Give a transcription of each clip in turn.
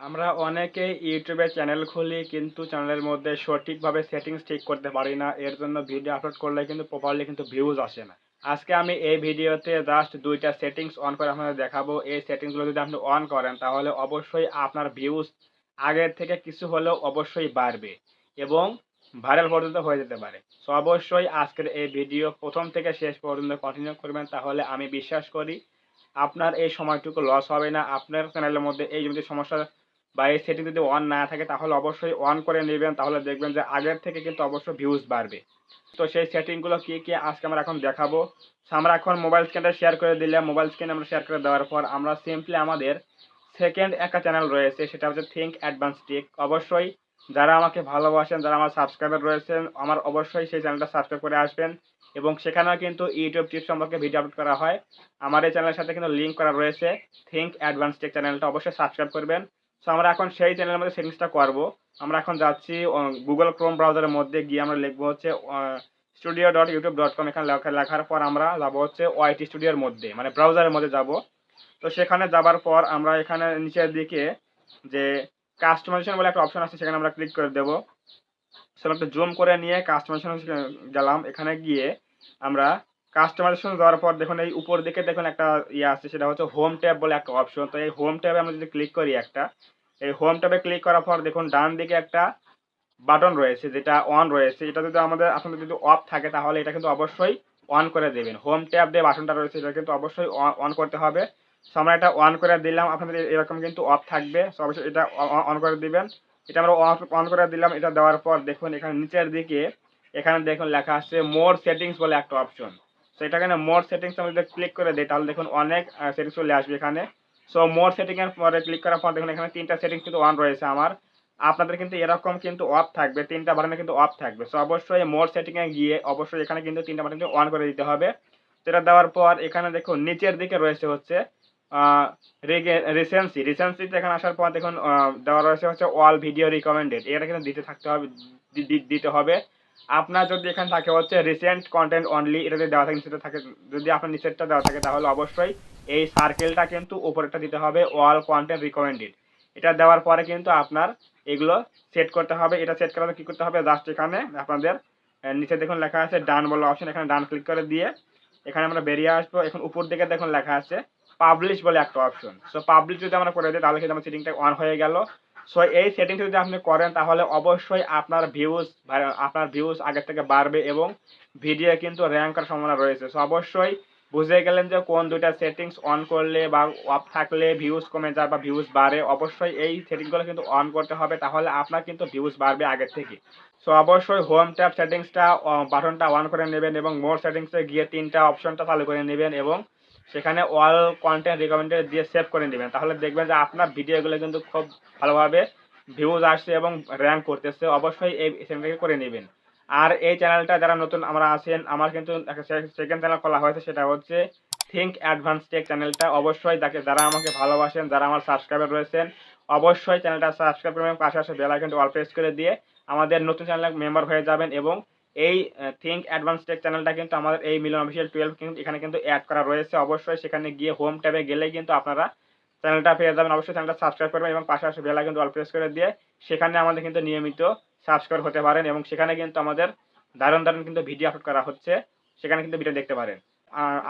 আমরা অনেকেই ইউটিউবে চ্যানেল খুলি কিন্তু চ্যানেলের মধ্যে সঠিকভাবে সেটিংস ঠিক করতে পারি না। এর জন্য ভিডিও আপলোড করলে কিন্তু প্রপারলি কিন্তু ভিউজ আসে না। আজকে আমি এই ভিডিওতে জাস্ট ২ টা সেটিংস অন করে আপনাদের দেখাবো। এই সেটিংসগুলো যদি আপনি অন করেন তাহলে অবশ্যই আপনার ভিউজ আগের থেকে কিছু হলেও অবশ্যই বাড়বে এবং ভাইরাল পর্যন্ত হয়ে যেতে পারে। সো অবশ্যই আজকের এই ভিডিও ১ম থেকে শেষ পর্যন্ত কন্টিনিউ করবেন, তাহলে আমি বিশ্বাস করি আপনার এই সময়টুকু লস হবে না। আপনার চ্যানেলের মধ্যে এই যদি সমস্যা বা এই সেটিং যদি অন না থাকে তাহলে অবশ্যই অন করে নিবেন, তাহলে দেখবেন যে আগের থেকে কিন্তু অবশ্যই ভিউজ বাড়বে। তো সেই সেটিংগুলো কি আজকে আমরা এখন দেখাবো। সো আমরা এখন মোবাইল স্ক্রিনটা শেয়ার করে দিলাম। মোবাইল স্ক্রিন আমরা শেয়ার করে দেওয়ার পর আমরা সিম্পলি আমাদের সেকেন্ড একটা চ্যানেল রয়েছে, সেটা হচ্ছে থিঙ্ক অ্যাডভান্স টেক। অবশ্যই যারা আমাকে ভালোবাসেন, যারা আমার সাবস্ক্রাইবার রয়েছেন, আমার অবশ্যই সেই চ্যানেলটা সাবস্ক্রাইব করে আসবেন এবং সেখানেও কিন্তু ইউটিউব টিপস সম্পর্কে ভিডিও আপলোড করা হয়। আমার এই চ্যানেলের সাথে কিন্তু লিঙ্ক করা রয়েছে। থিঙ্ক অ্যাডভান্স টেক চ্যানেলটা অবশ্যই সাবস্ক্রাইব করবেন। সো আমরা এখন সেই চ্যানেলের মধ্যে সেটিংসটা করব। আমরা এখন যাচ্ছি Google Chrome ব্রাউজারের মধ্যে গিয়ে আমরা লিখব হচ্ছে studio.youtube.com। এখানে লেখার পর আমরা যাব হচ্ছে OIT স্টুডিওর মধ্যে, মানে ব্রাউজারের মধ্যে যাব। তো সেখানে যাবার পর আমরা এখানে নিচের দিকে যে কাস্টমাইজেশন বলে একটা অপশন আছে, সেখানে আমরা ক্লিক করে দেব। সো একটু জুম করে নিয়ে কাস্টমাইজেশন গেলাম। এখানে গিয়ে আমরা কাস্টমাইজেশন দেওয়ার পর দেখুন এই উপর দিকে দেখুন একটা ইয়ে আছে, সেটা হচ্ছে হোম ট্যাব বলে একটা অপশন। তো এই হোম ট্যাবে আমরা যদি ক্লিক করি একটা, এই হোম ট্যাবে ক্লিক করার পর দেখুন ডান দিকে একটা বাটন রয়েছে যেটা অন রয়েছে। এটা যদি আপনাদের যদি অফ থাকে তাহলে এটা কিন্তু অবশ্যই অন করে দেবেন। হোম ট্যাব যে বাটনটা রয়েছে এটা কিন্তু অবশ্যই অন করতে হবে। সো আমরা এটা অন করে দিলাম। আপনাদের এরকম কিন্তু অফ থাকবে। সো অবশ্যই এটা অন করে দিবেন। এটা আমরা অন করে দিলাম। এটা দেওয়ার পর দেখুন এখানে নিচের দিকে এখানে দেখুন লেখা আছে মোর সেটিংস বলে একটা অপশন। সো এটা এখানে মোর সেটিংস আমরা যদি ক্লিক করে দেই তাহলে দেখুন অনেক সেটিংস চলে আসবে এখানে। সো মোর সেটিং এর পরে ক্লিক করার পর দেখুন এখানে ৩টা সেটিংস কিন্তু অন রয়েছে আমার। আপনাদের কিন্তু এরকম কিন্তু অফ থাকবে, ৩টা বাটনে কিন্তু অফ থাকবে। সো অবশ্যই মোর সেটিং এ গিয়ে অবশ্যই এখানে কিন্তু ৩টা বাটন কিন্তু অন করে দিতে হবে। তো এটা দেওয়ার পর এখানে দেখুন নিচের দিকে রয়েছে হচ্ছে আ রিসেন্সিতে এখানে আসার পর দেখুন দেওয়া রয়েছে হচ্ছে অল ভিডিও রিকমেন্ডেড। এটা কিন্তু দিতে থাকতে হবে, দিতে হবে। আপনার যদি এখানে থাকে হচ্ছে রিসেন্ট কনটেন্ট অনলি, এটা যদি দেওয়া থাকে নিচেরটা থাকে, যদি আপনার নিচেরটা দেওয়া থাকে তাহলে অবশ্যই এই সার্কেলটা কিন্তু উপরেরটা দিতে হবে অল কনটেন্ট রিকমেন্ডেড। এটা দেওয়ার পরে কিন্তু আপনার এগুলো সেট করতে হবে। এটা সেট করার জন্য কি করতে হবে, জাস্ট এখানে আপনাদের নিচে দেখুন লেখা আছে ডান বলে অপশন, এখানে ডান ক্লিক করে দিয়ে এখানে আমরা বেরিয়ে আসবো। এখন উপর দিকে দেখুন লেখা আছে পাবলিশ বলে একটা অপশন। সো পাবলিশ যদি আমরা করে দিই তাহলে কিন্তু আমার সেটিংটা অন হয়ে গেল। সো এই সেটিংটা যদি আপনি করেন তাহলে অবশ্যই আপনার ভিউজ আগের থেকে বাড়বে এবং ভিডিও কিন্তু র‍্যাঙ্ক করার সম্ভাবনা রয়েছে। সো অবশ্যই বুঝে গেলেন যে কোন ২টা সেটিংস অন করলে বা অফ থাকলে ভিউজ কমে যায় বা ভিউজ বাড়ে। অবশ্যই এই সেটিংসগুলো কিন্তু অন করতে হবে, তাহলে আপনার কিন্তু ভিউজ বাড়বে আগের থেকে। সো অবশ্যই হোম ট্যাব সেটিংসটা বাটনটা অন করে নেবেন এবং মোর সেটিংসে গিয়ে ৩টা অপশনটা চালু করে নেবেন এবং সেখানে অল কনটেন্ট রিকমেন্ডেড দিয়ে সেভ করে নেবেন। তাহলে দেখবেন যে আপনার ভিডিওগুলো কিন্তু খুব ভালোভাবে ভিউজ আসছে এবং র‍্যাঙ্ক করতেছে। অবশ্যই এই সেটিংটাকে করে নেবেন। আর এই চ্যানেলটা যারা নতুন আমরা আছেন, আমার কিন্তু একটা সেকেন্ড চ্যানেল খোলা হয়েছে, সেটা হচ্ছে থিঙ্ক অ্যাডভান্স টেক চ্যানেলটা। অবশ্যই যারা আমাকে ভালোবাসেন, যারা আমার সাবস্ক্রাইবার রয়েছেন, অবশ্যই চ্যানেলটা সাবস্ক্রাইব করবেন, পাশে আসে বেল আইকনটি অল প্রেস করে দিয়ে আমাদের নতুন চ্যানেলের মেম্বার হয়ে যাবেন এবং এই থিঙ্ক অ্যাডভান্স টেক চ্যানেলটা কিন্তু আমাদের এই মিলন অফিসিয়াল 12 কিন্তু এখানে কিন্তু অ্যাড করা রয়েছে। অবশ্যই সেখানে গিয়ে হোম ট্যাবে গেলেই কিন্তু আপনারা চ্যানেলটা পেয়ে যাবেন। অবশ্যই চ্যানেলটা সাবস্ক্রাইব করবেন এবং পাশে আসে বেল আইকনটি অল প্রেস করে দিয়ে সেখানে আমাদের কিন্তু নিয়মিত সাবস্ক্রাইব হতে পারেন এবং সেখানে কিন্তু আমাদের দারুণ কিন্তু ভিডিও আপলোড করা হচ্ছে। সেখানে কিন্তু ভিডিও দেখতে পারেন।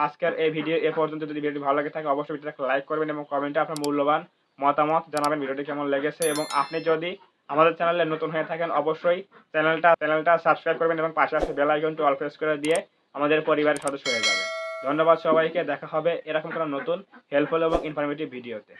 আজকের এই ভিডিও এ পর্যন্ত। যদি ভিডিওটি ভালো লাগে থাকে অবশ্যই ভিডিওটাকে লাইক করবেন এবং কমেন্টে আপনার মূল্যবান মতামত জানাবেন ভিডিওটি কেমন লেগেছে। এবং আপনি যদি আমাদের চ্যানেলে নতুন হয়ে থাকেন অবশ্যই চ্যানেলটা সাবস্ক্রাইব করবেন এবং পাশে আসে বেল আইকনটি অল প্রেস করে দিয়ে আমাদের পরিবারের সদস্য হয়ে যাবেন। ধন্যবাদ সবাইকে। দেখা হবে এরকম কোনো নতুন হেল্পফুল এবং ইনফরমেটিভ ভিডিওতে।